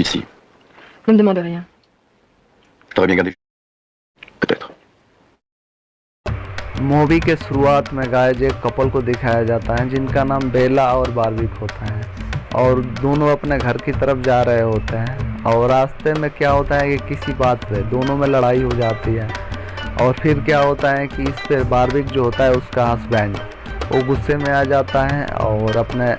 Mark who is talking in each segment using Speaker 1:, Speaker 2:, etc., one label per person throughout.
Speaker 1: Ici.
Speaker 2: Ne me demande rien.
Speaker 1: T'aurais bien gardé. Peut-être.
Speaker 3: Movie के शुरुआत में guys एक कपल को दिखाया जाता है जिनका नाम बेला और बार्विक होता है और दोनों अपने घर की तरफ जा रहे होते हैं और रास्ते में क्या होता है कि किसी बात पे दोनों में लड़ाई हो जाती है और फिर क्या होता है कि इस पे बार्विक जो होता है उसका हस्बैंड वो गुस्से में आ जाता है और अपने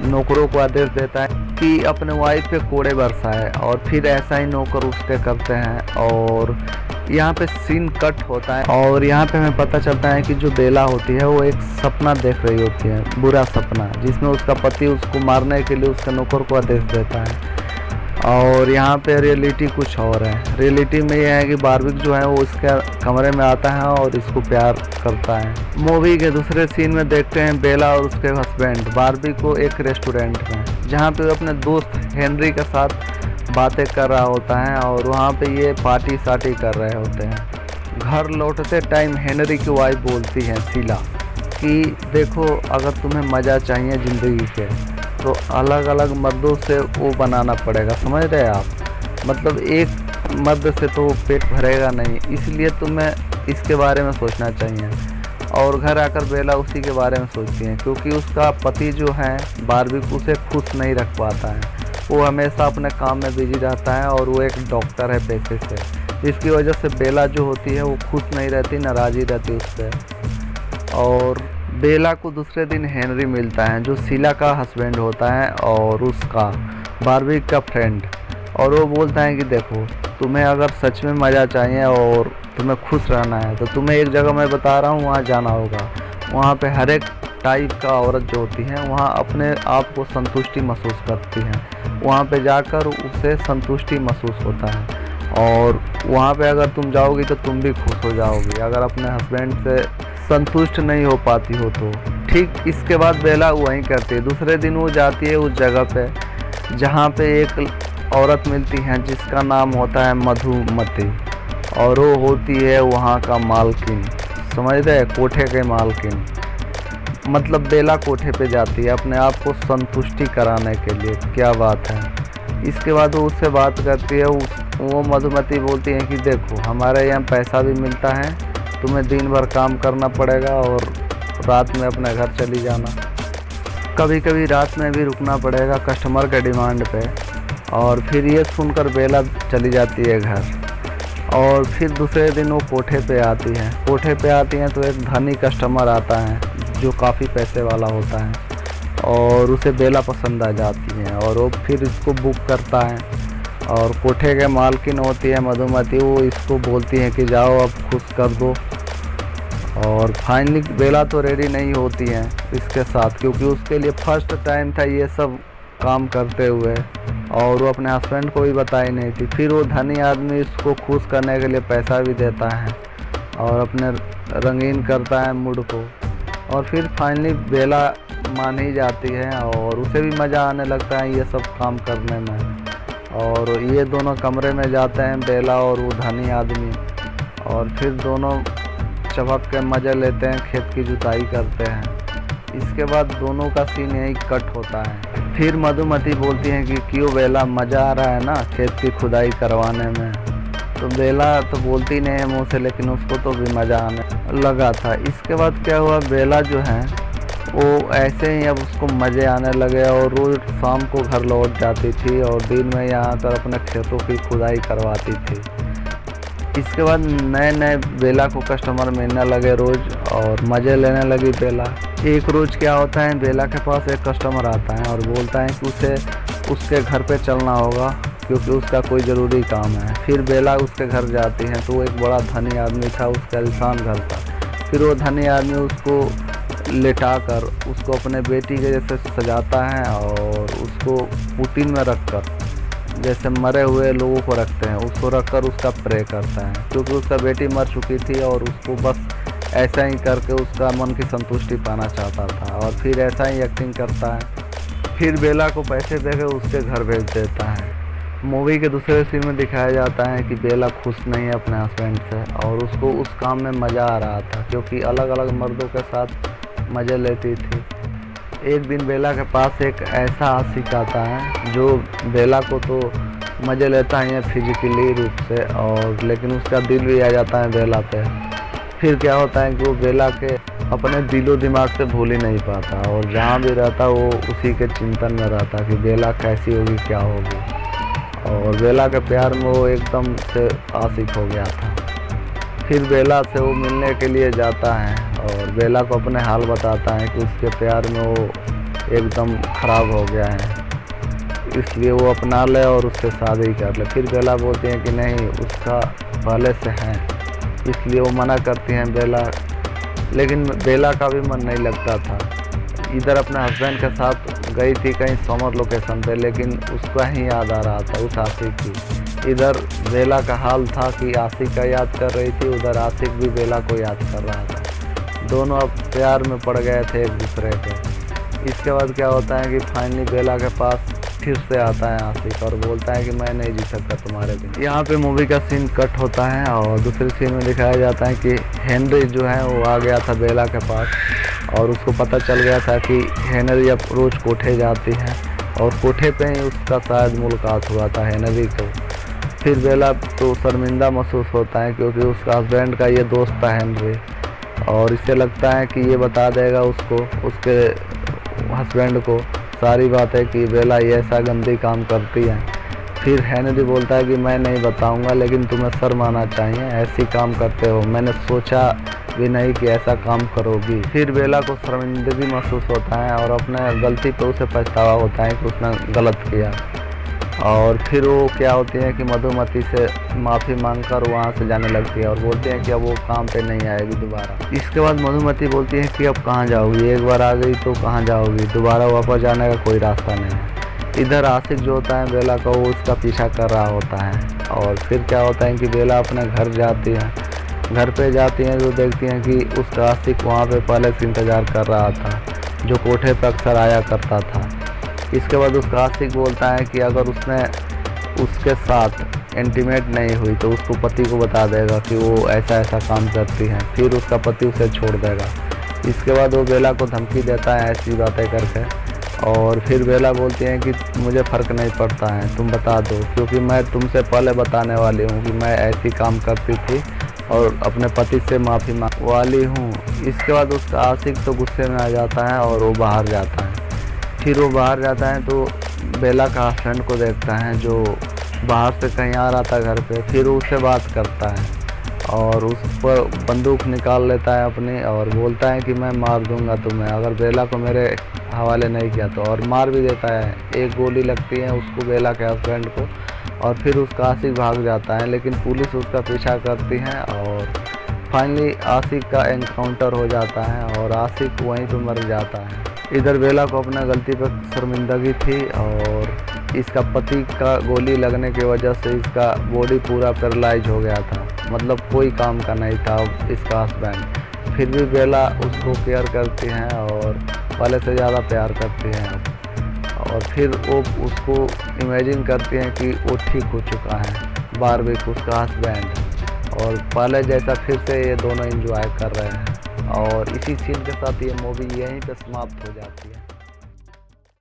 Speaker 3: नौकरों को आदेश देता है कि अपने वाइफ पे कोड़े बरसाए और फिर ऐसा ही नौकर उसके करते हैं और यहाँ पे सीन कट होता है और यहाँ पे हमें पता चलता है कि जो बेला होती है वो एक सपना देख रही होती है, बुरा सपना, जिसमें उसका पति उसको मारने के लिए उसके नौकर को आदेश देता है। और यहाँ पे रियलिटी कुछ और है। रियलिटी में यह है कि बार्विक जो है वो इसके कमरे में आता है और इसको प्यार करता है। मूवी के दूसरे सीन में देखते हैं बेला और उसके हस्बैंड बार्विक को एक रेस्टोरेंट में, जहाँ पे वो अपने दोस्त हेनरी के साथ बातें कर रहा होता है और वहाँ पे ये पार्टी सार्टी कर रहे होते हैं। घर लौटते टाइम हेनरी की वाइफ बोलती है शीला कि देखो, अगर तुम्हें मज़ा चाहिए ज़िंदगी के तो अलग अलग मर्दों से वो बनाना पड़ेगा, समझ रहे हैं आप। मतलब एक मर्द से तो पेट भरेगा नहीं, इसलिए तुम्हें इसके बारे में सोचना चाहिए। और घर आकर बेला उसी के बारे में सोचती है क्योंकि उसका पति जो है बार्विक उसे खुश नहीं रख पाता है। वो हमेशा अपने काम में बिजी रहता है और वो एक डॉक्टर है पेशे से, जिसकी वजह से बेला जो होती है वो खुश नहीं रहती, नाराज़ी रहती उस पर। और बेला को दूसरे दिन हेनरी मिलता है जो शीला का हस्बैंड होता है और उसका बार्विक का फ्रेंड, और वो बोलता है कि देखो, तुम्हें अगर सच में मज़ा चाहिए और तुम्हें खुश रहना है तो तुम्हें एक जगह मैं बता रहा हूँ वहाँ जाना होगा। वहाँ पे हर एक टाइप का औरत जो होती है वहाँ अपने आप को संतुष्टि महसूस करती हैं। वहाँ पे जाकर उसे संतुष्टि महसूस होता है और वहाँ पे अगर तुम जाओगी तो तुम भी खुश हो जाओगी अगर अपने हस्बैंड से संतुष्ट नहीं हो पाती हो तो। ठीक इसके बाद बेला वहीं करती है। दूसरे दिन वो जाती है उस जगह पे जहाँ पे एक औरत मिलती है जिसका नाम होता है मधुमती, और वो होती है वहाँ का मालकिन, समझ रहे, कोठे के मालकिन। मतलब बेला कोठे पे जाती है अपने आप को संतुष्टि कराने के लिए। क्या बात है। इसके बाद वो उससे बात करती है। वो मधुमती बोलती है कि देखो, हमारे यहाँ पैसा भी मिलता है, तुम्हें दिन भर काम करना पड़ेगा और रात में अपने घर चली जाना, कभी कभी रात में भी रुकना पड़ेगा कस्टमर के डिमांड पे। और फिर ये सुनकर बेला चली जाती है घर। और फिर दूसरे दिन वो कोठे पे आती है। कोठे पे आती हैं तो एक धनी कस्टमर आता है जो काफ़ी पैसे वाला होता है और उसे बेला पसंद आ जाती है और वो फिर इसको बुक करता है। और कोठे के मालकिन होती है मधुमती, वो इसको बोलती है कि जाओ अब खुश कर दो। और फाइनली बेला तो रेडी नहीं होती है इसके साथ, क्योंकि उसके लिए फर्स्ट टाइम था ये सब काम करते हुए और वो अपने हस्बैंड को भी बताई नहीं थी। फिर वो धनी आदमी इसको खुश करने के लिए पैसा भी देता है और अपने रंगीन करता है मूड को। और फिर फाइनली बेला मान ही जाती है और उसे भी मज़ा आने लगता है ये सब काम करने में। और ये दोनों कमरे में जाते हैं, बेला और वो धनी आदमी, और फिर दोनों चबक के मज़े लेते हैं, खेत की जुताई करते हैं। इसके बाद दोनों का सीन यही कट होता है। फिर मधुमती बोलती है कि क्यों बेला, मज़ा आ रहा है ना खेत की खुदाई करवाने में। तो बेला तो बोलती नहीं है मुँह से, लेकिन उसको तो भी मज़ा आने लगा था। इसके बाद क्या हुआ, बेला जो है वो ऐसे ही अब उसको मज़े आने लगे और रोज़ शाम को घर लौट जाती थी और दिन में यहाँ आकर अपने खेतों की खुदाई करवाती थी। इसके बाद नए नए बेला को कस्टमर मिलने लगे रोज़ और मज़े लेने लगी बेला। एक रोज़ क्या होता है, बेला के पास एक कस्टमर आता है और बोलता है कि उसे उसके घर पे चलना होगा क्योंकि उसका कोई ज़रूरी काम है। फिर बेला उसके घर जाती है तो वो एक बड़ा धनी आदमी था, उसका आलीशान घर था। फिर वो धनी आदमी उसको लेटा कर उसको अपने बेटी के जैसे सजाता है और उसको पुटीन में रखकर, जैसे मरे हुए लोगों को रखते हैं, उसको रखकर उसका प्रे करता है क्योंकि उसका बेटी मर चुकी थी और उसको बस ऐसा ही करके उसका मन की संतुष्टि पाना चाहता था। और फिर ऐसा ही एक्टिंग करता है। फिर बेला को पैसे देकर उसके घर भेज देता है। मूवी के दूसरे सीन में दिखाया जाता है कि बेला खुश नहीं है अपने हस्बैंड से और उसको उस काम में मज़ा आ रहा था क्योंकि अलग अलग मर्दों के साथ मज़े लेती थी। एक दिन बेला के पास एक ऐसा आशिक आता है जो बेला को तो मज़े लेता है फिजिकली रूप से, और लेकिन उसका दिल भी आ जाता है बेला पे। फिर क्या होता है कि वो बेला के अपने दिलो दिमाग से भूल ही नहीं पाता, और जहाँ भी रहता वो उसी के चिंतन में रहता कि बेला कैसी होगी, क्या होगी। और बेला के प्यार में वो एकदम से आशिक हो गया था। फिर बेला से वो मिलने के लिए जाता है और बेला को अपने हाल बताता है कि उसके प्यार में वो एकदम ख़राब हो गया है, इसलिए वो अपना ले और उससे शादी कर ले। फिर बेला बोलती है कि नहीं, उसका पहले से है, इसलिए वो मना करती हैं बेला। लेकिन बेला का भी मन नहीं लगता था। इधर अपने हस्बैंड के साथ गई थी कहीं समर लोकेशन पे, लेकिन उसका ही याद आ रहा था, उस आशिक की। इधर बेला का हाल था कि आशिक का याद कर रही थी, उधर आशिक भी बेला को याद कर रहा था। दोनों अब प्यार में पड़ गए थे एक दूसरे के। इसके बाद क्या होता है कि फाइनली बेला के पास फिर से आता है आशिक और बोलता है कि मैं नहीं जी सकता तुम्हारे बिना। यहाँ पे मूवी का सीन कट होता है और दूसरे सीन में दिखाया जाता है कि हेनरी जो है वो आ गया था बेला के पास, और उसको पता चल गया था कि हेनरी अब रोज़ कोठे जाती है, और कोठे पे ही उसका शायद मुलाकात हुआ था हेनरी को। फिर बेला तो शर्मिंदा महसूस होता है क्योंकि उसका हस्बैंड का ये दोस्त था हेनरी, और इससे लगता है कि ये बता देगा उसको, उसके हस्बैंड को सारी बातें कि बेला ये ऐसा गंदी काम करती है। फिर हेनरी बोलता है कि मैं नहीं बताऊंगा, लेकिन तुम्हें शर्म आना चाहिए, ऐसी काम करते हो, मैंने सोचा भी नहीं कि ऐसा काम करोगी। फिर बेला को शर्मिंदगी महसूस होता है और अपने गलती पर उसे पछतावा होता है कि उसने गलत किया। और फिर वो क्या होती है कि मधुमती से माफ़ी मांगकर वहाँ से जाने लगती है और बोलती है कि अब वो काम पे नहीं आएगी दोबारा। इसके बाद मधुमती बोलती है कि अब कहाँ जाओगी, एक बार आ गई तो कहाँ जाओगी, दोबारा वापस जाने का कोई रास्ता नहीं है। इधर आशिक जो होता है बेला का, वो उसका पीछा कर रहा होता है। और फिर क्या होता है कि बेला अपने घर जाती है, घर पे जाती हैं तो देखती हैं कि उसका आशिक वहाँ पे पहले से इंतज़ार कर रहा था, जो कोठे पर अक्सर आया करता था। इसके बाद उसका आशिक बोलता है कि अगर उसने उसके साथ इंटीमेट नहीं हुई तो उसको पति को बता देगा कि वो ऐसा ऐसा काम करती है, फिर उसका पति उसे छोड़ देगा। इसके बाद वो बेला को धमकी देता है ऐसी बातें करके, और फिर बेला बोलती है कि मुझे फ़र्क नहीं पड़ता है, तुम बता दो, क्योंकि मैं तुमसे पहले बताने वाली हूँ कि मैं ऐसी काम करती थी और अपने पति से माफ़ी मांग वाली हूँ। इसके बाद उसका आशिक तो गुस्से में आ जाता है और वो बाहर जाता है। फिर वो बाहर जाता है तो बेला का हस्बैंड को देखता है जो बाहर से कहीं आ रहा था घर पे। फिर वो उससे बात करता है और उस पर बंदूक निकाल लेता है अपनी और बोलता है कि मैं मार दूंगा तुम्हें अगर बेला को मेरे हवाले नहीं किया तो, और मार भी देता है। एक गोली लगती है उसको, बेला के हस्बैंड को, और फिर उसका आशिक भाग जाता है, लेकिन पुलिस उसका पीछा करती है और फाइनली आशिक का एनकाउंटर हो जाता है और आशिक वहीं पर मर जाता है। इधर बेला को अपना गलती पर शर्मिंदगी थी और इसका पति का गोली लगने की वजह से इसका बॉडी पूरा पैरालाइज हो गया था, मतलब कोई काम का नहीं था इसका हस्बैंड। फिर भी बेला उसको केयर करती हैं और पहले से ज़्यादा प्यार करती हैं अब। और फिर वो उसको इमेजिन करती हैं कि वो ठीक हो चुका है, बारविक उसका हस्बैंड, और पहले जैसा फिर से ये दोनों एंजॉय कर रहे हैं। और इसी सीन के साथ ये मूवी यहीं पे समाप्त हो जाती है।